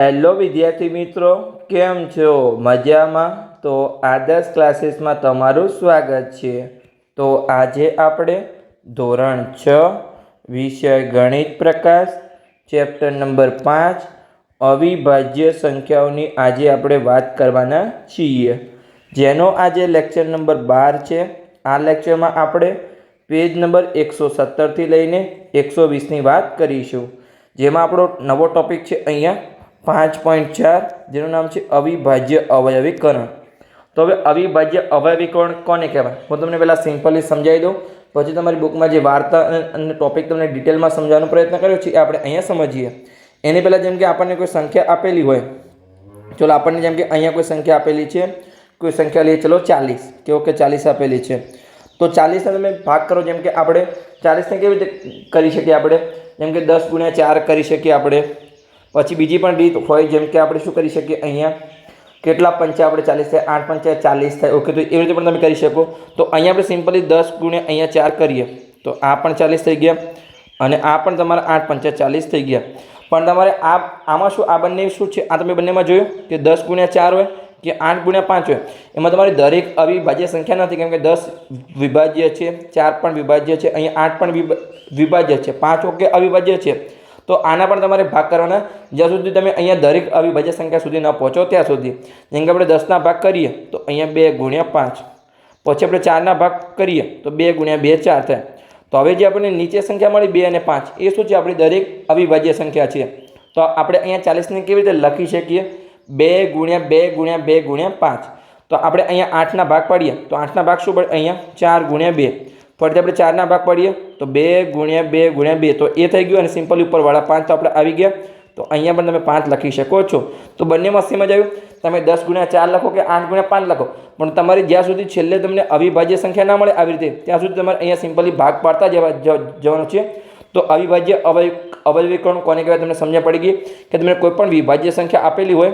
Hello વિદ્યાર્થી મિત્રો, કેમ છો? મજામાં? તો આદર્શ ક્લાસીસમાં તમારું સ્વાગત છે. તો આજે આપણે ધોરણ 6 વિષય ગણિત પ્રકાશ ચેપ્ટર નંબર 5 અવિભાજ્ય સંખ્યાઓની આજે આપણે વાત કરવાના છીએ, જેનો આજે લેક્ચર નંબર 12 છે. આ લેક્ચરમાં આપણે પેજ નંબર 117થી લઈને 120ની વાત કરીશું, જેમાં આપણો નવો ટોપિક છે અહીંયા 5.4, જેનું નામ છે અવિભાજ્ય અવયવીકરણ. તો હવે અવિભાજ્ય અવયવીકરણ કોને કહેવાય? હું તમને પહેલાં સિમ્પલી સમજાવી દઉં, પછી તમારી બુકમાં જે વાર્તા અને ટોપિક તમને ડિટેલમાં સમજાવવાનો પ્રયત્ન કર્યો છે એ આપણે અહીંયા સમજીએ. એની પહેલાં જેમ કે આપણને કોઈ સંખ્યા આપેલી હોય, ચલો આપણને જેમ કે અહીંયા કોઈ સંખ્યા આપેલી છે, કોઈ સંખ્યા લઈએ, ચલો 40, કેવો કે 40 આપેલી છે. તો 40ને તમે ભાગ કરો, જેમ કે આપણે 40ને કેવી રીતે કરી શકીએ? આપણે જેમ કે 10 × 4 કરી શકીએ આપણે. પછી બીજી પણ રીત હોય, જેમ કે આપણે શું કરી શકીએ? અહીંયા કેટલા પંચા આપણે 40 થાય, 8 પંચા 40 થાય. ઓકે, તો એવી રીતે પણ તમે કરી શકો. તો અહીંયા આપણે સિમ્પલી 10 × અહીંયા 4 કરીએ તો આ પણ 40 થઈ ગયા, અને આ પણ તમારા 8 પંચા 40 થઈ ગયા. પણ તમારે આમાં શું, આ બંને શું છે? આ તમે બંનેમાં જોયું કે 10 × 4 હોય કે 8 × 5 હોય, એમાં તમારી દરેક અવિભાજ્ય સંખ્યા નથી, કેમ કે 10 વિભાજ્ય છે, 4 પણ વિભાજ્ય છે, અહીંયા 8 પણ વિભાજ્ય છે, 5 ઓકે અવિભાજ્ય છે. તો આના પણ તમારે ભાગ કરવાના, જ્યાં સુધી તમે અહીંયા દરેક અવિભાજ્ય સંખ્યા સુધી ન પહોંચો ત્યાં સુધી. જેમ કે આપણે 10ના ભાગ કરીએ તો અહીંયા 2 × 5, પછી આપણે 4ના ભાગ કરીએ તો 2 × 2 4 થાય. તો હવે જે આપણને નીચે સંખ્યા મળી 2 અને 5, એ શું છે? આપણી દરેક અવિભાજ્ય સંખ્યા છે. તો આપણે અહીંયા 40ને કેવી રીતે લખી શકીએ? 2 × 2 × 2 × 5. તો આપણે અહીંયા 8ના ભાગ પાડીએ તો 8ના ભાગ શું પડે? અહીંયા 4 × 2. ફરીથી આપણે 4ના ભાગ પાડીએ તો 2 × 2 × 2, તો એ થઈ ગયું. અને સિમ્પલી ઉપરવાળા 5 તો આપણે આવી ગયા. તો અહીંયા પણ તમે 5 લખી શકો છો. તો બંનેમાં સેમ જ આવ્યું. તમે 10 × 4 લખો કે 8 × 5 લખો, પણ તમારી જ્યાં સુધી છેલ્લે તમને અવિભાજ્ય સંખ્યા ના મળે આવી રીતે, ત્યાં સુધી તમારે અહીંયા સિમ્પલી ભાગ પાડતા જવાનું છે. તો અવિભાજ્ય અવયવીકરણ કોને કહેવાય તમને સમજ પડી ગઈ કે તમને કોઈ પણ વિભાજ્ય સંખ્યા આપેલી હોય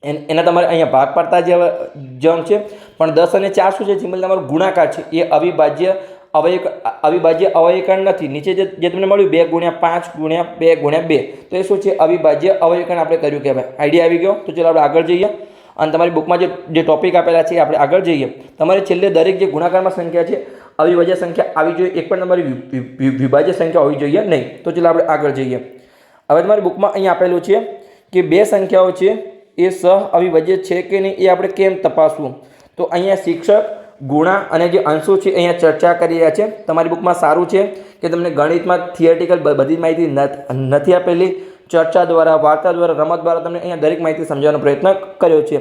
એના તમારે અહીંયા ભાગ પાડતા જવાનું છે. પણ 10 અને 4 શું છે? સિમ્પલ તમારો ગુણાકાર છે, એ અવિભાજ્ય અવયવીકરણ નથી. નીચે જે તમને મળ્યું 2 × 5 × 2 × 2, તો એ શું છે? અવિભાજ્ય અવયવીકરણ આપણે કર્યું કહેવાય. આઈડિયા આવી ગયો? તો ચલો આપણે આગળ જઈએ, અને તમારી બુકમાં જે ટોપિક આપેલા છે આપણે આગળ જઈએ. તમારે છેલ્લે દરેક જે ગુણાકારમાં સંખ્યા છે, અવિભાજ્ય સંખ્યા આવી જોઈએ, એક પણ તમારી વિભાજ્ય સંખ્યા હોવી જોઈએ નહીં. તો ચલો આપણે આગળ જઈએ. હવે તમારી બુકમાં અહીં આપેલું છે કે બે સંખ્યાઓ છે, એ સહ અવિભાજ્ય છે કે નહીં, એ આપણે કેમ તપાસવું? તો અહીંયા શિક્ષક ગુણા અને જે અંશો છે અહીંયા ચર્ચા કરી રહ્યા છે. તમારી બુકમાં સારું છે કે તમને ગણિતમાં થિયરિટિકલ બધી માહિતી નથી આપેલી. ચર્ચા દ્વારા, વાર્તા દ્વારા, રમત દ્વારા તમને અહીંયા દરેક માહિતી સમજવાનો પ્રયત્ન કર્યો છે.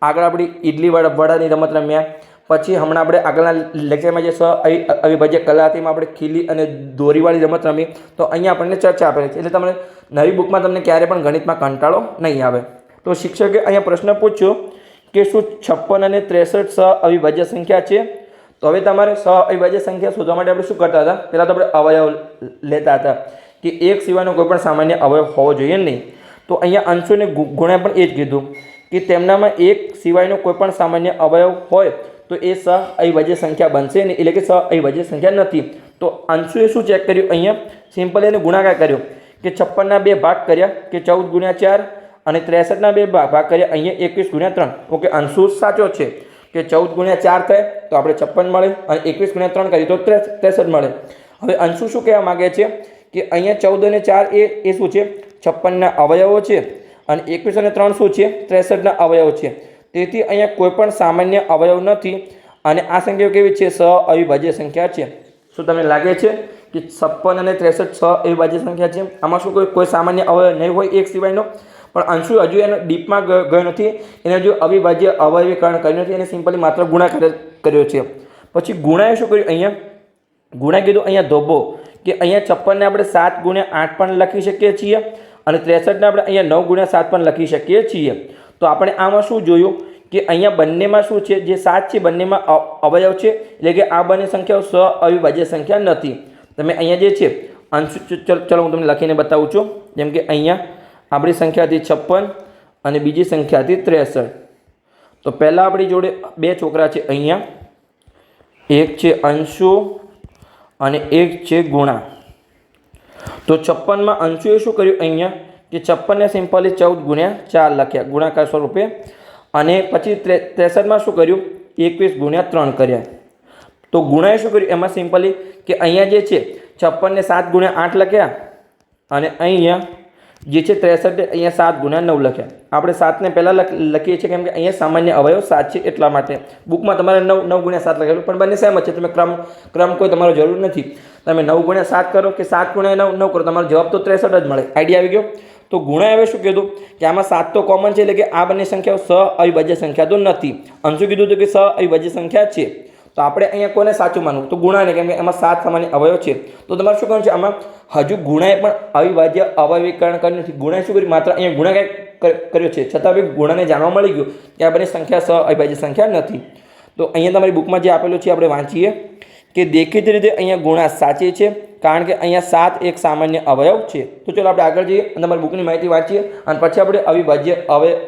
આગળ આપણી ઇડલી વડાની રમત રમ્યા, પછી હમણાં આપણે આગળના લેક્ચરમાં જે અવિભાજ્ય કલા હતી એમાં આપણે ખીલી અને દોરીવાળી રમત રમી. તો અહીંયા આપણને ચર્ચા આપેલી છે, એટલે તમને નવી બુકમાં તમને ક્યારે પણ ગણિતમાં કંટાળો નહીં આવે. તો શિક્ષકે અહીંયા પ્રશ્ન પૂછ્યો કે શું 56 અને 63 સહ અવિભાજ્ય સંખ્યા છે? તો હવે તમારે સહ અવિભાજ્ય સંખ્યા શોધવા માટે આપણે શું કરતા હતા? પહેલાં તો આપણે અવયવ લેતા હતા કે એક સિવાયનો કોઈ પણ સામાન્ય અવયવ હોવો જોઈએ નહીં. તો અહીંયા અંશોને ગુણ્યા પણ એ જ કીધું કે તેમનામાં એક સિવાયનો કોઈ પણ સામાન્ય અવયવ હોય તો એ સહ અવિભાજ્ય સંખ્યા બનશે નહીં, એટલે કે સહ અવિભાજ્ય સંખ્યા નથી. તો અંશોએ શું ચેક કર્યું? અહીંયા સિમ્પલ એને ગુણાકાર કર્યો કે 56ના 2 ભાગ કર્યા કે 14 × 4, અને 63ના 2 ભાગ કર્યા અહીંયા 21 × 3. ઓકે, અંશુ સાચો છે કે 14 × 4 થાય તો આપણે 56 મળે, અને 21 × 3 કરીએ તો 63 મળે. હવે અંશુ શું કહેવા માગે છે કે અહીંયા 14 અને 4 એ શું છે? 56ના અવયવો છે, અને 21 અને 3 શું છે? 63ના અવયવો છે. તેથી અહીંયા કોઈ પણ સામાન્ય અવયવ નથી, અને આ સંખ્યાઓ કેવી છે? સહ અવિભાજ્ય સંખ્યા છે. શું તમને લાગે છે કે 56 અને 63 સહ અવિભાજ્ય સંખ્યા છે? આમાં શું કોઈ સામાન્ય અવયવ નહીં હોય એક સિવાયનો? પણ અંશુ હજુ એનો ડીપમાં ગયો નથી, એને હજુ અવિભાજ્ય અવયવીકરણ કર્યું નથી, એને સિમ્પલી માત્ર ગુણાકાર કર્યો છે. પછી ગુણાએ શું કર્યું? અહીંયા ગુણા કીધું અહીંયા ધોબો, કે અહીંયા 56ને આપણે 7 × 8 પણ લખી શકીએ છીએ, અને 63ને આપણે અહીંયા 9 × 7 પણ લખી શકીએ છીએ. તો આપણે આમાં શું જોયું કે અહીંયા બંનેમાં શું છે? જે 7 છે બંનેમાં અવયવ છે, એટલે કે આ બંને સંખ્યાઓ સહ અવિભાજ્ય સંખ્યા નથી. તમે અહીંયા જે છે અંશુ, ચલો હું તમને લખીને બતાવું છું. જેમ કે અહીંયા આપણી સંખ્યા હતી 56 અને બીજી સંખ્યા હતી 63. તો પહેલાં આપણી જોડે બે છોકરા છે, અહીંયા એક છે અંશુ અને એક છે ગુણા. તો 56માં અંશુએ શું કર્યું? અહીંયા કે 56 સિમ્પલી 14 ગુણ્યા 4 લખ્યા ગુણાકાર સ્વરૂપે, અને પછી 63 શું કર્યું 21 ગુણ્યા 3 કર્યા. તો ગુણાએ શું કર્યું એમાં સિમ્પલી કે અહીંયા જે છે 56 ને 7 ગુણ્યા 8 લખ્યા, અને અહીંયા જે છે 63 અહીંયા 7 ગુણ્યા 9 લખ્યા. આપણે 7ને પહેલાં લખીએ છીએ કેમ કે અહીંયા સામાન્ય અવયવ 7 છે એટલા માટે. બુકમાં તમારે 9 ગુણ્યા 7 લખેલું, પણ બંને સેમ જ છે. તમે ક્રમ કોઈ તમારો જરૂર નથી. તમે 9 ગુણ્યા 7 કરો કે 7 ગુણ્યા 9 કરો, તમારો જવાબ તો 63 જ મળે. આઈડિયા આવી ગયો. તો ગુણાએ હવે શું કીધું કે આમાં 7 તો કોમન છે, એટલે કે આ બંને સંખ્યાઓ સઅવિભાજ્ય સંખ્યા તો નથી. અંશુ કીધું હતું કે સઅવિભાજ્ય સંખ્યા છે. તો આપણે અહીંયા કોને સાચું માનવું? તો ગુણાને, કેમ કે એમાં 7 સામાન્ય અવયવ છે. તો તમારે શું કરવાનું છે આમાં? હજુ ગુણાએ પણ અવિભાજ્ય અવયવીકરણ કર્યું નથી. ગુણાએ શું કર્યું? માત્ર અહીંયા ગુણાકાર કર્યો છે, છતાં બી ગુણાને જાણવા મળી ગયું કે આ બંને સંખ્યા સઅવિભાજ્ય સંખ્યા નથી. તો અહીંયા તમારી બુકમાં જે આપેલું છે આપણે વાંચીએ કે દેખીતી રીતે અહીંયા ગુણા સાચી છે, કારણ કે અહીંયા 7 એક સામાન્ય અવયવ છે. તો ચલો આપણે આગળ જઈએ અને તમારી બુકની માહિતી વાંચીએ, અને પછી આપણે અવિભાજ્ય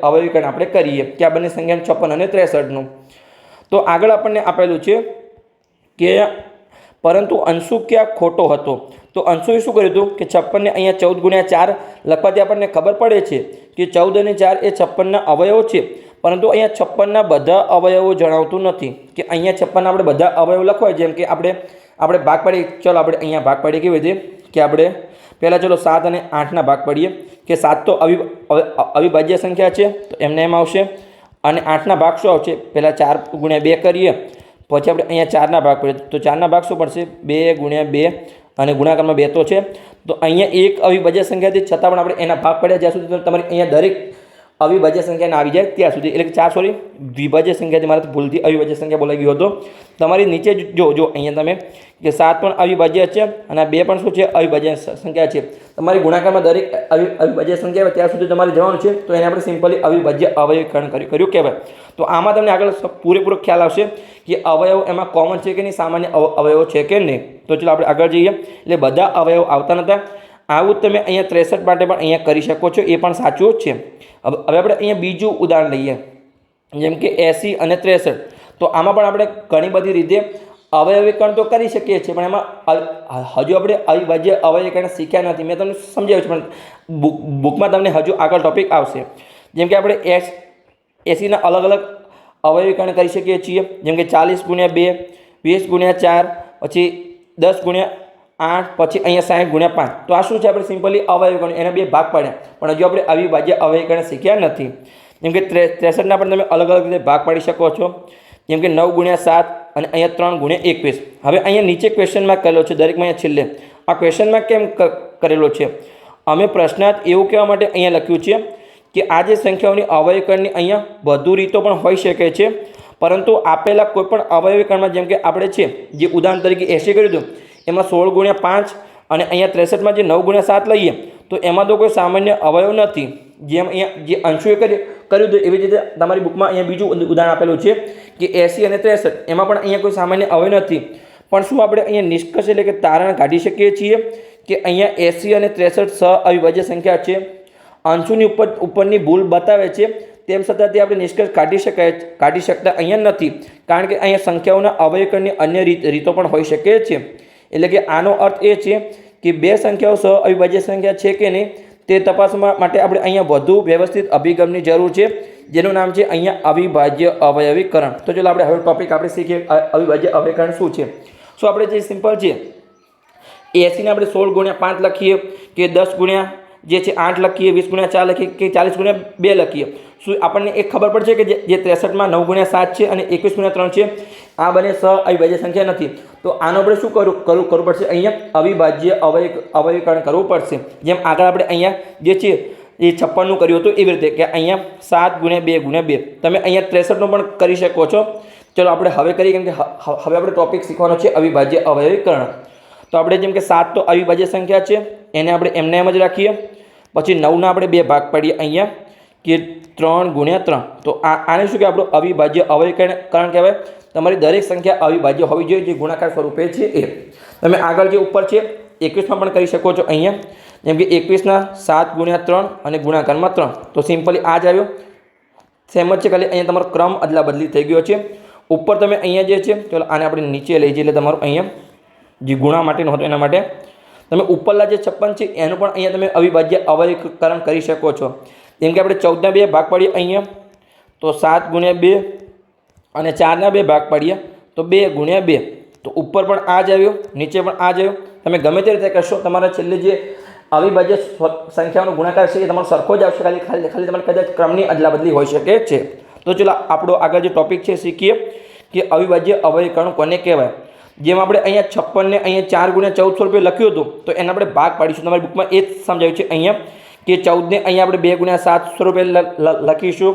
અવયવીકરણ આપણે કરીએ કે આ બંને સંખ્યા 56 અને 63નું. તો આગળ આપણને આપેલું છે કે પરંતુ અંશુ ક્યાં ખોટો હતો? તો અંશુએ શું કર્યું હતું કે 56 ને અહીંયા 14 ગુણ્યા 4 લખવાથી આપણને ખબર પડે છે કે 14 અને 4 એ 56ના અવયવો છે, પરંતુ અહીંયા 56ના બધા અવયવો જણાવતું નથી. કે અહીંયા 56ના આપણે બધા અવયવ લખવા, જેમ કે આપણે ભાગ પાડીએ. ચલો આપણે અહીંયા ભાગ પાડીએ કેવી રીતે કે આપણે પહેલાં ચલો 7 અને 8ના ભાગ પાડીએ કે 7 તો અવિભાજ્ય સંખ્યા છે, તો એમને એમ આવશે. અને 8ના ભાગ શું આવશે? પહેલાં 4 ગુણ્યા 2 કરીએ, પછી આપણે અહીંયા 4ના ભાગ પડીએ, તો 4ના ભાગ શું પડશે? 2 ગુણ્યા 2, અને ગુણાકારમાં 2 તો છે. તો અહીંયા એક અવિભાજ્ય સંખ્યાથી છતાં પણ આપણે એના ભાગ પડ્યા જ્યાં સુધી તમારી અહીંયા દરેક અવિભાજ્ય સંખ્યાને આવી જાય ત્યાં સુધી, એટલે કે દ્વિભાજ્ય સંખ્યાથી મારે ભૂલથી અવિભાજ્ય સંખ્યા બોલાઈ ગયો હતો. તમારી નીચે જો અહીંયા તમે કે 7 પણ અવિભાજ્ય છે અને 2 પણ શું છે? અવિભાજ્ય સંખ્યા છે. તમારી ગુણાકારમાં દરેક અવિભાજ્ય સંખ્યા ત્યાં સુધી તમારે જવાનું છે. તો એને આપણે સિમ્પલી અવિભાજ્ય અવયવીકરણ કર્યું કહેવાય. તો આમાં તમને આગળ પૂરેપૂરો ખ્યાલ આવશે કે અવયવ એમાં કોમન છે કે નહીં, સામાન્ય અવયવો છે કે નહીં. તો ચલો આપણે આગળ જઈએ. એટલે બધા અવયવ આવતા નહોતા. આવું તમે અહીંયા 63 માટે પણ અહીંયા કરી શકો છો, એ પણ સાચું જ છે. હવે આપણે અહીંયા બીજું ઉદાહરણ લઈએ, જેમ કે 80 અને 63. તો આમાં પણ આપણે ઘણી બધી રીતે અવયવીકરણ તો કરી શકીએ છીએ, પણ એમાં હજુ આપણે અવિભાજ્ય અવયવીકરણ શીખ્યા નથી. મેં તમને સમજાવ્યું છે, પણ બુકમાં તમને હજુ આગળ ટોપિક આવશે. જેમ કે આપણે 80ના અલગ અલગ અવયવીકરણ કરી શકીએ છીએ, જેમ કે 40 ગુણ્યા 2, 20 ગુણ્યા 4, પછી 10 ગુણ્યા 8, પછી અહીંયા 60 ગુણ્યા 5. તો આ શું છે? આપણે સિમ્પલી અવયવીકરણ એના 2 ભાગ પાડ્યા, પણ હજુ આપણે અવિભાજ્ય અવયવીકરણ શીખ્યા નથી. જેમ કે 63ના પણ તમે અલગ અલગ રીતે ભાગ પાડી શકો છો, જેમ કે 9 ગુણ્યા 7 અને અહીંયા 3 ગુણ્યા 21. હવે અહીંયા નીચે ક્વેશ્ચન માર્ક કરેલો છે દરેકમાં. અહીંયા છેલ્લે આ ક્વેશ્ચન માર્ક કેમ કરેલો છે? અમે પ્રશ્નાર્થ એવું કહેવા માટે અહીંયા લખ્યું છે કે આ જે સંખ્યાઓની અવયવીકરણની અહીંયા વધુ રીતો પણ હોઈ શકે છે, પરંતુ આપેલા કોઈપણ અવયવીકરણમાં, જેમ કે આપણે છે જે ઉદાહરણ તરીકે 80 કર્યું હતું, એમાં 16 ગુણ્યા 5 અને અહીંયા 63માં જે 9 ગુણ્યા 7 લઈએ, તો એમાં તો કોઈ સામાન્ય અવયવ નથી. જેમ અહીંયા જે અંશુએ કર્યું હતું એવી રીતે તમારી બુકમાં અહીંયા બીજું ઉદાહરણ આપેલું છે કે 80 અને 63, એમાં પણ અહીંયા કોઈ સામાન્ય અવયવ નથી. પણ શું આપણે અહીંયા નિષ્કર્ષ એટલે કે તારણ કાઢી શકીએ છીએ કે અહીંયા 80 અને 63 સઅવિભાજ્ય સંખ્યા છે? અંશુની ઉપરની ભૂલ બતાવે છે, તેમ છતાં તે આપણે નિષ્કર્ષ કાઢી શકતા અહીંયા નથી, કારણ કે અહીંયા સંખ્યાઓના અવયવીકરણની અન્ય રીતો પણ હોઈ શકે છે. એટલે કે આનો અર્થ એ છે કે બે સંખ્યાઓ સઅવિભાજ્ય સંખ્યા છે કે નહીં તે તપાસવા માટે આપણે અહીંયા વધુ વ્યવસ્થિત અભિગમની જરૂર છે, જેનું નામ છે અહીંયા અવિભાજ્ય અવયવીકરણ. તો ચાલો આપણે હવે ટોપિક આપણે શીખીએ અવિભાજ્ય અવયવીકરણ શું છે. શું આપણે જે સિમ્પલ છે 80ને આપણે 16 ગુણ્યા 5 લખીએ કે 10 ગુણ્યા જે છે 8 લખીએ, 20 ગુણ્યા 4 લખીએ કે 40 ગુણ્યા 2 લખીએ, શું આપણને એક ખબર પડશે કે જે 63માં 9 ગુણ્યા 7 છે અને 21 ગુણ્યા 3 છે, આ બંને સઅવિભાજ્ય સંખ્યા નથી. તો આનો આપણે શું કરવું પડશે? અહીંયા અવિભાજ્ય અવયવીકરણ કરવું પડશે. જેમ આગળ આપણે અહીંયા જે છે એ 56નું કર્યું હતું એવી રીતે કે અહીંયા 7 ગુણ્યા 2 ગુણ્યા 2. તમે અહીંયા 63નું પણ કરી શકો છો. ચલો આપણે હવે કરીએ, કેમ કે હવે આપણે ટોપિક શીખવાનો છે અવિભાજ્ય અવયવીકરણ. તો આપણે જેમ કે 7 તો અવિભાજ્ય સંખ્યા છે, એને આપણે એમને એમ જ રાખીએ. પછી 9ના આપણે 2 ભાગ પાડીએ અહીંયા કે 3 ગુણ્યા 3. તો આને શું કે આપણું અવિભાજ્ય અવયવીકરણ કહેવાય. તમારી દરેક સંખ્યા અવિભાજ્ય હોવી જોઈએ, જે ગુણાકાર સ્વરૂપે છે એ. તમે આગળ જે ઉપર છે 21માં પણ કરી શકો છો અહીંયા, જેમ કે 21ના 7 ગુણ્યા 3 અને ગુણાકારમાં 3. તો સિમ્પલી આ જ આવ્યો, સેમ જ છે, ખાલી અહીંયા તમારો ક્રમ અદલા બદલી થઈ ગયો છે. ઉપર તમે અહીંયા જે છે, ચલો આને આપણે નીચે લઈ જઈએ, એટલે તમારું અહીંયા જે ગુણા માટેનું હતું એના માટે. તમે ઉપરના જે 56 છે એનું પણ અહીંયા તમે અવિભાજ્ય અવયવીકરણ કરી શકો છો। જેમ કે આપણે 14 ના 2 ભાગ પાડીએ અહીંયા તો 7 ગુણ્યા 2 અને 4 ના 2 ભાગ પાડીએ તો 2 ગુણ્યા 2 તો ઉપર પણ આ જ આવ્યો, નીચે પણ આ જ આવ્યો। તમે ગમે તે રીતે કરશો તમારા છેલ્લે જે અવિભાજ્ય સંખ્યાઓનો ગુણાકાર છે એ તમારો સરખો જ આવશે, ખાલી તમારે કદાચ ક્રમની અદલા બદલી હોઈ શકે છે। તો ચલો આપણો આગળ જે ટોપિક છે શીખીએ કે અવિભાજ્ય અવયવીકરણ કોને કહેવાય। જેમ આપણે અહીંયા 56 ને અહીંયા 4 ગુણ્યા 1400 રૂપિયા લખ્યું હતું તો એને આપણે ભાગ પાડીશું। તમારી બુકમાં એ જ સમજાવ્યું છે અહીંયા કે 14 ને અહીંયા આપણે 2 ગુણ્યા 700 રૂપિયા લખીશું,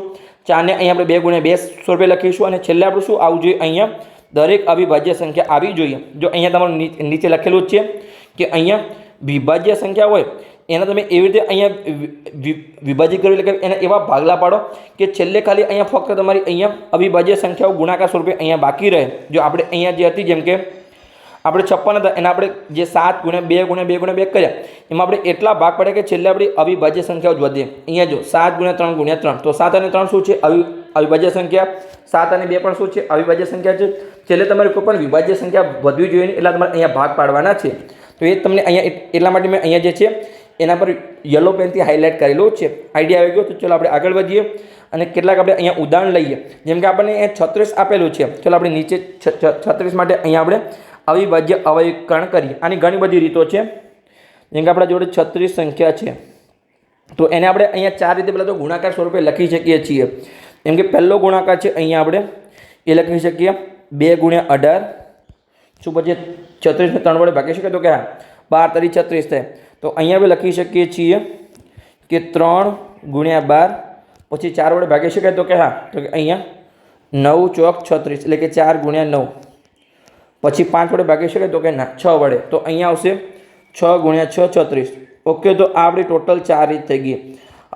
4 ને અહીંયા આપણે 2 ગુણ્યા 200 રૂપિયા લખીશું અને છેલ્લે આપણે શું આવવું જોઈએ, અહીંયા દરેક અવિભાજ્ય સંખ્યા આવી જોઈએ। જો અહીંયા તમારું નીચે લખેલું જ છે કે અહીંયા વિભાજ્ય સંખ્યા હોય એને તમે એવી રીતે અહીંયા વિભાજિત કરી એટલે કે એને એવા ભાગલા પાડો કે છેલ્લે ખાલી અહીંયા ફક્ત તમારી અહીંયા અવિભાજ્ય સંખ્યાઓ ગુણાકાર સ્વરૂપે અહીંયા બાકી રહે। જો આપણે અહીંયા જે હતી જેમ કે આપણે 56 હતા એના આપણે જે 7 ગુણ્યા 2 ગુણ્યા 2 ગુણ્યા 2 કર્યા એમાં આપણે એટલા ભાગ પડે કે છેલ્લે આપણી અવિભાજ્ય સંખ્યાઓ જ વધે। અહીંયા જો 7 ગુણ્યા 3 ગુણ્યા 3 તો 7 અને 3 શું છે, અવિભાજ્ય સંખ્યા, 7 અને 2 પણ શું છે, અવિભાજ્ય સંખ્યા છે। છેલ્લે તમારે કોઈ પણ વિભાજ્ય સંખ્યા વધવી જોઈએ નહીં એટલે તમારે અહીંયા ભાગ પાડવાના છે। તો એ તમને અહીંયા એટલા માટે મેં અહીંયા જે છે એના પર યલો પેનથી હાઇલાઇટ કરેલું છે। આઈડિયા આવી ગયો? તો ચલો આપણે આગળ વધીએ અને કેટલાક આપણે અહીંયા ઉદાહરણ લઈએ। જેમ કે આપણને અહીંયા 36 આપેલું છે, ચલો આપણે નીચે 36 માટે અહીંયા આપણે અવિભાજ્ય અવયવીકરણ કરીએ। આની ઘણી બધી રીતો છે। જેમ કે આપણા જોડે 36 સંખ્યા છે તો એને આપણે અહીંયા 4 રીતે પહેલાં તો ગુણાકાર સ્વરૂપે લખી શકીએ છીએ। જેમ કે પહેલો ગુણાકાર છે અહીંયા આપણે એ લખી શકીએ 2 ગુણ્યા 18, શું પછી 36 ને 3 વડે ભાગી શકીએ તો કે હા 12 તરી 36 થાય। તો અહીંયા આપણે લખી શકીએ છીએ કે 3 ગુણ્યા 12 પછી 4 વડે ભાગી શકાય તો કે હા, તો કે અહીંયા 9 ચોક 36 એટલે કે 4 ગુણ્યા 9 પછી 5 વડે ભાગી શકાય તો કે ના 6 વડે, તો અહીંયા આવશે 6 ગુણ્યા 6 36। ઓકે, તો આ આપણી ટોટલ 4 રીત થઈ ગઈ।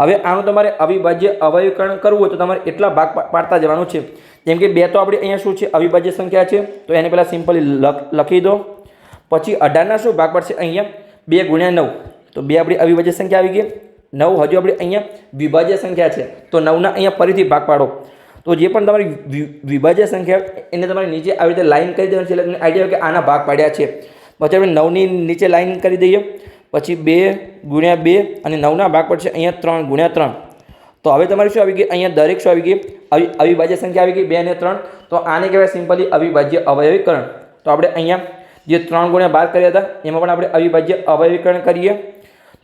હવે આનું તમારે અવિભાજ્ય અવયવીકરણ કરવું હોય તો તમારે એટલા ભાગ પાડતા જવાનું છે। જેમ કે 2 તો આપણી અહીંયા શું છે, અવિભાજ્ય સંખ્યા છે તો એને પહેલાં સિમ્પલી લખી દો। પછી 18ના શું ભાગ પડશે, અહીંયા 2 ગુણ્યા 9 તો 2 આપણી અવિભાજ્ય સંખ્યા આવી ગઈ, 9 હજુ આપણી અહીંયા વિભાજ્ય સંખ્યા છે તો 9ના અહીંયા ફરીથી ભાગ પાડો। તો જે પણ તમારી વિભાજ્ય સંખ્યા એને તમારે નીચે આવી રીતે લાઈન કરી દેવાની છે એટલે તમને આઈડિયા કે આના ભાગ પાડ્યા છે। પછી આપણે 9ની નીચે લાઈન કરી દઈએ, પછી 2 ગુણ્યા 2 અને 9ના ભાગ પડશે અહીંયા 3 ગુણ્યા 3। તો હવે તમારી શું આવી ગઈ, અહીંયા દરેક શું આવી ગઈ, અવિભાજ્ય સંખ્યા આવી ગઈ 2 અને 3, તો આને કહેવાય સિમ્પલી અવિભાજ્ય અવયવીકરણ। તો આપણે અહીંયા જે 3 ગુણ્યા 12 કર્યા હતા એમાં પણ આપણે અવિભાજ્ય અવયવીકરણ કરીએ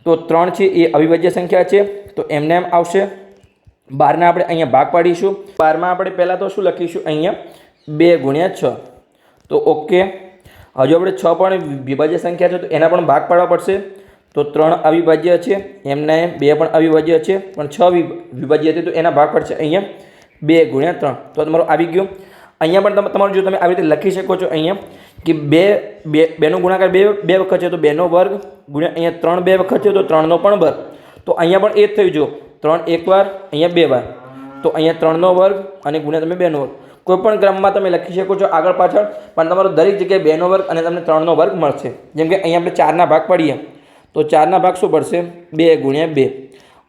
તો 3 છે એ અવિભાજ્ય સંખ્યા છે તો એમને એમ આવશે। 12ના આપણે અહીંયા ભાગ પાડીશું, 12માં આપણે પહેલાં તો શું લખીશું, અહીંયા 2 ગુણ્યા 6 તો ઓકે। હજુ આપણે 6 પણ વિભાજ્ય સંખ્યા છે તો એના પણ ભાગ પાડવા પડશે તો 3 અવિભાજ્ય છે, એમને 2 પણ અવિભાજ્ય છે પણ 6 વિભાજ્ય છે તો એના ભાગ પડશે અહીંયા 2 ગુણ્યા 3 તો તમારું આવી ગયું। અહીંયા પણ તમારું જો તમે આવી રીતે લખી શકો છો અહીંયા કે 2નો ગુણાકાર 2 વખત છે તો 2નો વર્ગ ગુણ્યા અહીંયા 3 2 વખત છે તો 3નો પણ વર્ગ, તો અહીંયા પણ એ જ થયું। જો 3 એક વાર, અહીંયા 2 વાર, તો અહીંયા 3નો વર્ગ અને ગુણ્યા તમે 2નો વર્ગ, કોઈ પણ ક્રમમાં તમે લખી શકો છો આગળ પાછળ, પણ તમારો દરેક જગ્યાએ 2નો વર્ગ અને તમને 3નો વર્ગ મળશે। જેમ કે અહીંયા આપણે 4ના ભાગ પાડીએ તો 4ના ભાગ શું પડશે, 2 ગુણ્યા 2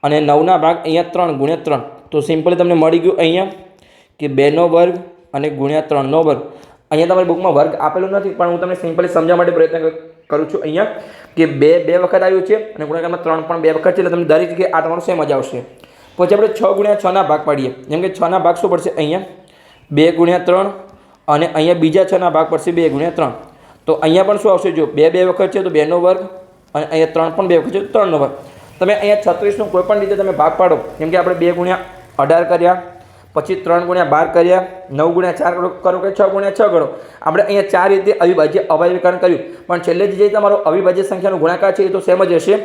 અને 9ના ભાગ અહીંયા 3 ગુણ્યા 3, તો સિમ્પલી તમને મળી ગયું અહીંયા કે 2નો વર્ગ અને ગુણ્યા 3નો વર્ગ। અહીંયા તમારી બુકમાં વર્ગ આપેલું નથી પણ હું તમને સિમ્પલી સમજાવવા માટે પ્રયત્ન કરું છું અહીંયા કે 2 વખત આવ્યું છે અને ગુણાકારમાં 3 પણ 2 વખત છે એટલે તમને દરેક જગ્યાએ આ તમારું સેમ જ આવશે। પછી આપણે 6 ગુણ્યા 6ના ભાગ પાડીએ, જેમ કે 6ના ભાગ શું પડશે, અહીંયા 2 ગુણ્યા 3 અને અહીંયા બીજા 6ના ભાગ પડશે 2 ગુણ્યા 3, તો અહીંયા પણ શું આવશે, જો 2 વખત છે તો 2નો વર્ગ અને અહીંયા 3 પણ 2 વખત છે તો 3નો વર્ગ। તમે અહીંયા 36નો કોઈ પણ રીતે તમે ભાગ પાડો, જેમ કે આપણે 2 ગુણ્યા 18 કર્યા, પછી 3 ગુણ્યા 12 કર્યા, 9 ગુણ્યા 4 કરો કે 6 ગુણ્યા 6 કરો, આપણે અહીંયા 4 રીતે અવિભાજ્ય અવયવીકરણ કર્યું પણ છેલ્લે જે તમારો અવિભાજ્ય સંખ્યાનો ગુણાકાર છે એ તો સેમ જ હશે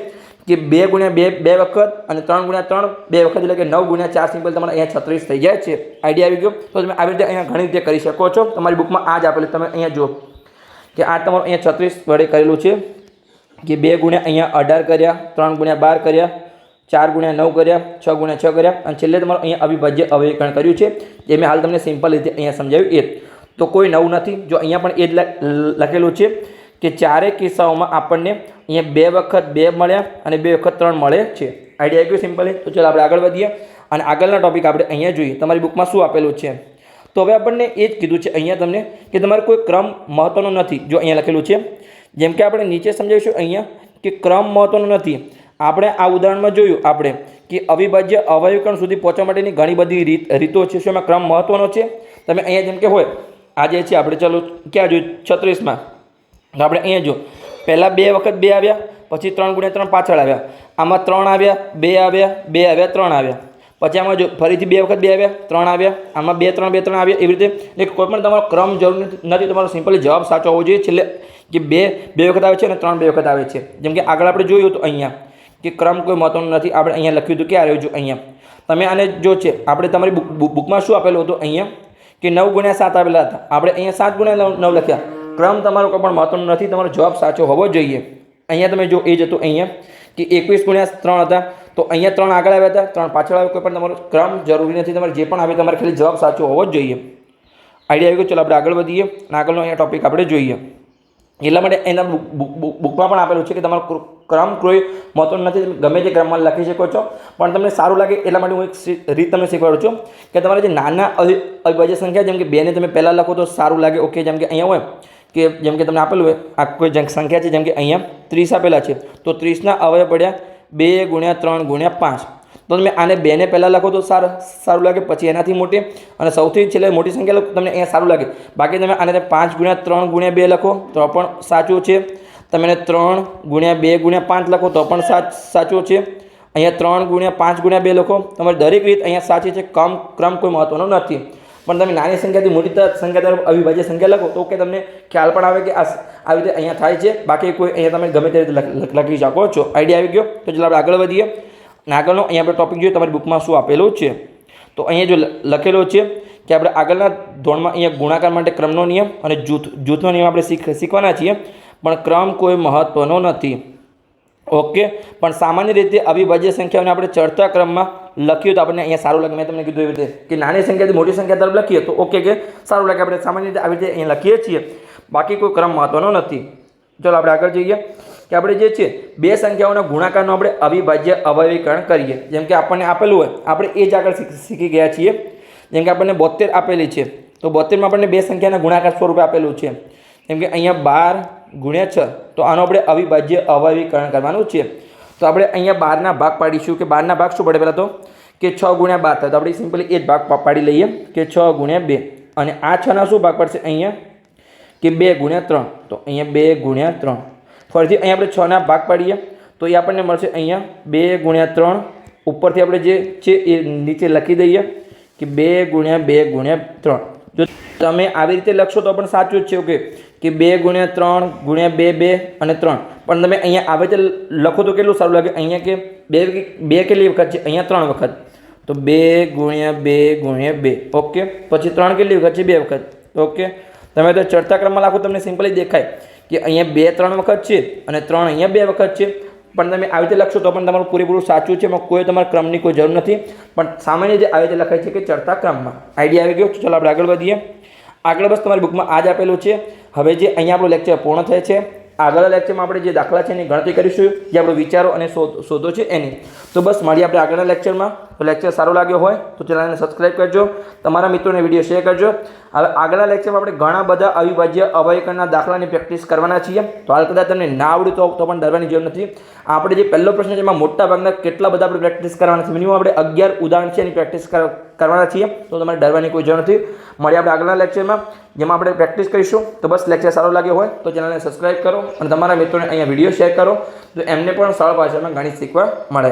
કે 2 ગુણ્યા 2 વખત અને 3 ગુણ્યા 3 2 વખત એટલે કે 9 ગુણ્યા 4 સિમ્પલ તમારે અહીંયા 36 થઈ જાય છે। આઈડિયા આવી ગયો? તો તમે આવી રીતે અહીંયા ઘણી રીતે કરી શકો છો। તમારી બુકમાં આ જ આપેલું, તમે અહીંયા જુઓ કે આ તમારું અહીંયા 36 વડે કરેલું છે કે 2 ગુણ્યા અહીંયા 18 કર્યા, 3 ગુણ્યા 12 કર્યા, 4 ગુણ્યા 9 કર્યા, 6 ગુણ્યા 6 કર્યા અને છેલ્લે તમારું અહીંયા અવિભાજ્ય અવયવીકરણ કર્યું છે જે મેં હાલ તમને સિમ્પલ રીતે અહીંયા સમજાવ્યું એ તો કોઈ નવું નથી। જો અહીંયા પણ એ જ લખેલું છે કે 4 કિસ્સાઓમાં આપણને અહીંયા 2 વખત 2 મળ્યા અને 2 વખત 3 મળે છે। આઈડિયા આવી ગયો સિમ્પલી? તો ચાલો આપણે આગળ વધીએ અને આગળના ટોપિક આપણે અહીંયા જોઈએ તમારી બુકમાં શું આપેલું છે। તો હવે આપણને એ જ કીધું છે અહીંયા તમને કે તમારે કોઈ ક્રમ મહત્વનો નથી। જો અહીંયા લખેલું છે જેમ કે આપણે નીચે સમજાવીશું અહીંયા કે ક્રમ મહત્વનો નથી. આપણે આ ઉદાહરણમાં જોયું આપણે કે અવિભાજ્ય અવયવીકરણ સુધી પહોંચવા માટેની ઘણી બધી રીતો છે. શું એમાં ક્રમ મહત્વનો છે? તમે અહીંયા જેમ કે હોય આ જે છે આપણે ચાલો ક્યાં જોયું 36માં, તો આપણે અહીંયા જો પહેલાં 2 વખત 2 આવ્યા, પછી 3 × 3 પાછળ આવ્યા, આમાં 3 આવ્યા, 2 આવ્યા, 2 આવ્યા, 3 આવ્યા, પછી આમાં જો ફરીથી 2 વખત 2 આવ્યા, 3 આવ્યા, આમાં 2 3 2 3 આવ્યા. એવી રીતે એક કોઈ પણ તમારો ક્રમ જરૂર નથી, તમારો સિમ્પલી જવાબ સાચો હોવો જોઈએ. છેલ્લે કે 2 વખત આવે છે અને 3 2 વખત આવે છે. જેમ કે આગળ આપણે જોયું હતું અહીંયા કે ક્રમ કોઈ મહત્વનો નથી. આપણે અહીંયા લખ્યું હતું ક્યાં આવ્યું? અહીંયા તમે આને જો છે આપણે તમારી બુકમાં શું આપેલું હતું? અહીંયા કે 9 × 7 આવેલા હતા. આપણે અહીંયા 7 × 9 લખ્યા. ક્રમ તમારો કોઈ પણ મહત્વનો નથી, તમારો જવાબ સાચો હોવો જોઈએ. અહીંયા તમે જો એ જ હતું અહીંયા કે 21 × 3 હતા, તો અહીંયા 3 આગળ આવ્યા હતા, 3 પાછળ આવ્યો. કોઈ પણ તમારો ક્રમ જરૂરી નથી, તમારે જે પણ આવે તમારે ખાલી જવાબ સાચો હોવો જ જોઈએ. આઈડિયા આવી ગયો? ચલો આપણે આગળ વધીએ અને આગળનો અહીંયા ટોપિક આપણે જોઈએ. એટલા માટે એના બુકમાં પણ આપેલું છે કે તમારો ક્રમ કોઈ મહત્વનો નથી, તમે ગમે તે ક્રમમાં લખી શકો છો, પણ તમને સારું લાગે એટલા માટે હું એક રીત તમને શીખવાડું છું કે તમારે જે નાના અવિભાજ્ય સંખ્યા જેમ કે 2 ને તમે પહેલાં લખો તો સારું લાગે. ઓકે, જેમ કે અહીંયા હોય કે જેમ કે તમને આપેલું હોય આ કોઈ સંખ્યા છે, જેમ કે અહીંયા 30 આપેલા છે, તો 30ના અવયવ પડ્યા 2 × 3 × 5. તો તમે આને 2 ને પહેલાં લખો તો સારું લાગે, પછી એનાથી મોટી અને સૌથી છેલ્લે મોટી સંખ્યા લખો તમને અહીંયા સારું લાગે. બાકી તમે આને 5 × 3 × 2 લખો તો પણ સાચું છે. તમે 3 × 2 × 5 લખો તો પણ સાચું છે. અહીંયા 3 × 5 × 2 લખો, તમારી દરેક રીત અહીંયા સાચી છે. ક્રમ કોઈ મહત્વનો નથી. પણ તમે નાની સંખ્યાથી મોટી સંખ્યા તરફ અવિભાજ્ય સંખ્યા લખો તો કે તમને ખ્યાલ પણ આવે કે આવી રીતે અહીંયા થાય છે. બાકી કોઈ અહીંયા તમે ગમે તે રીતે લખી શકો છો. આઈડિયા આવી ગયો? તો ચાલો આપણે આગળ વધીએ અને આગળનો અહીંયા આપણે ટોપિક જોઈએ તમારી બુકમાં શું આપેલું છે. તો અહીંયા જો લખેલો છે કે આપણે આગળના ધોરણમાં અહીંયા ગુણાકાર માટે ક્રમનો નિયમ અને જૂથનો નિયમ આપણે શીખવાના છીએ, પણ ક્રમ કોઈ મહત્વનો નથી. ઓકે, પણ સામાન્ય રીતે અવિભાજ્ય સંખ્યાઓને આપણે ચડતા ક્રમમાં લખ્યું તો આપણને અહીંયા સારું લાગે. મેં તમને કીધું એવી રીતે કે નાની સંખ્યાથી મોટી સંખ્યા તરફ લખીએ તો ઓકે કે સારું લાગે. આપણે સામાન્ય રીતે આવી રીતે અહીંયા લખીએ છીએ, બાકી કોઈ ક્રમ મહત્વનો નથી. ચલો આપણે આગળ જઈએ કે આપણે જે છે 2 સંખ્યાઓના ગુણાકારનો આપણે અવિભાજ્ય અવયવીકરણ કરીએ. જેમ કે આપણને આપેલું હોય આપણે એ જ આગળ શીખી ગયા છીએ. જેમ કે આપણને 72 આપેલી છે, તો 72માં આપણને 2 સંખ્યાના ગુણાકાર સ્વરૂપે આપેલું છે. જેમ કે અહીંયા 12 × 6, તો આનો આપણે અવિભાજ્ય અવયવીકરણ કરવાનું છે. તો આપણે અહીંયા 12ના ભાગ પાડીશું કે 12ના ભાગ શું પડે? પહેલાં તો કે 6 × 12 થાય, તો આપણે સિમ્પલી એ જ ભાગ પાડી લઈએ કે 6 × 2. અને આ 6ના શું ભાગ પડશે? અહીંયા કે 2 × 3, તો અહીંયા 2 × 3. ફરીથી અહીંયા આપણે 6ના ભાગ પાડીએ તો એ આપણને મળશે અહીંયા 2 × 3. ઉપરથી આપણે જે છે એ નીચે લખી દઈએ કે 2 × 2 × 3. જો તમે આવી રીતે લખશો તો પણ સાચું જ છે. ઓકે, કે 2 × 3 × 2 2 અને 3. પણ તમે અહીંયા આવી રીતે લખો તો કેટલું સારું લાગે? અહીંયા કે 2 કેટલી વખત છે? અહીંયા 3 વખત, તો 2 × 2 × 2. ઓકે, પછી 3 કેટલી વખત છે? 2 વખત. ઓકે, તમે તો ચડતા ક્રમમાં લખો તમને સિમ્પલી દેખાય કે અહીંયા 2 3 વખત છે અને 3 અહીંયા 2 વખત છે. પણ તમે આવી રીતે લખશો તો પણ તમારું પૂરેપૂરું સાચું છે, એમાં કોઈ તમારા ક્રમની કોઈ જરૂર નથી. પણ સામાન્ય રીતે આવી રીતે લખાય છે કે ચડતા ક્રમમાં. આઈડિયા આવી ગયો? ચાલો આપણે આગળ વધીએ. આગળ બસ તમારી બુકમાં આ જ આપેલું છે. હવે જે અહીંયા આપણું લેક્ચર પૂર્ણ થાય છે, આગળના લેક્ચરમાં આપણે જે દાખલા છે એની ગણતરી કરીશું, જે આપણો વિચારો અને શોધો છે એની. તો બસ મળીએ આપણે આગળના લેક્ચરમાં. તો લેક્ચર સારો લાગ્યો હોય તો ચેનલને સબસ્ક્રાઈબ કરજો, તમારા મિત્રોને વિડીયો શેર કરજો. હવે આગળના લેક્ચરમાં આપણે ઘણા બધા અવિભાજ્ય અવયવીકરણના દાખલાની પ્રેક્ટિસ કરવાના છીએ. તો હાલ કદાચ તમને ના આવડ્યું તો પણ ડરવાની જરૂર નથી. આપણે જે પહેલો પ્રશ્ન છે એમાં મોટા ભાગના કેટલા બધા આપણે પ્રેક્ટિસ કરવાના છે, મિનિમમ આપણે 11 ઉદાહરણ છે એની પ્રેક્ટિસ કરવાના છીએ. તો તમારે ડરવાની કોઈ જરૂર નથી. મળીએ આપણે આગળના લેક્ચરમાં જેમાં આપણે પ્રેક્ટિસ કરીશું. તો બસ લેક્ચર સારો લાગ્યો હોય તો ચેનલને સબસ્ક્રાઈબ કરો અને તમારા મિત્રોને અહીંયા વિડીયો શેર કરો, તો એમને પણ સરળ ભાષામાં ગણિત શીખવા મળે.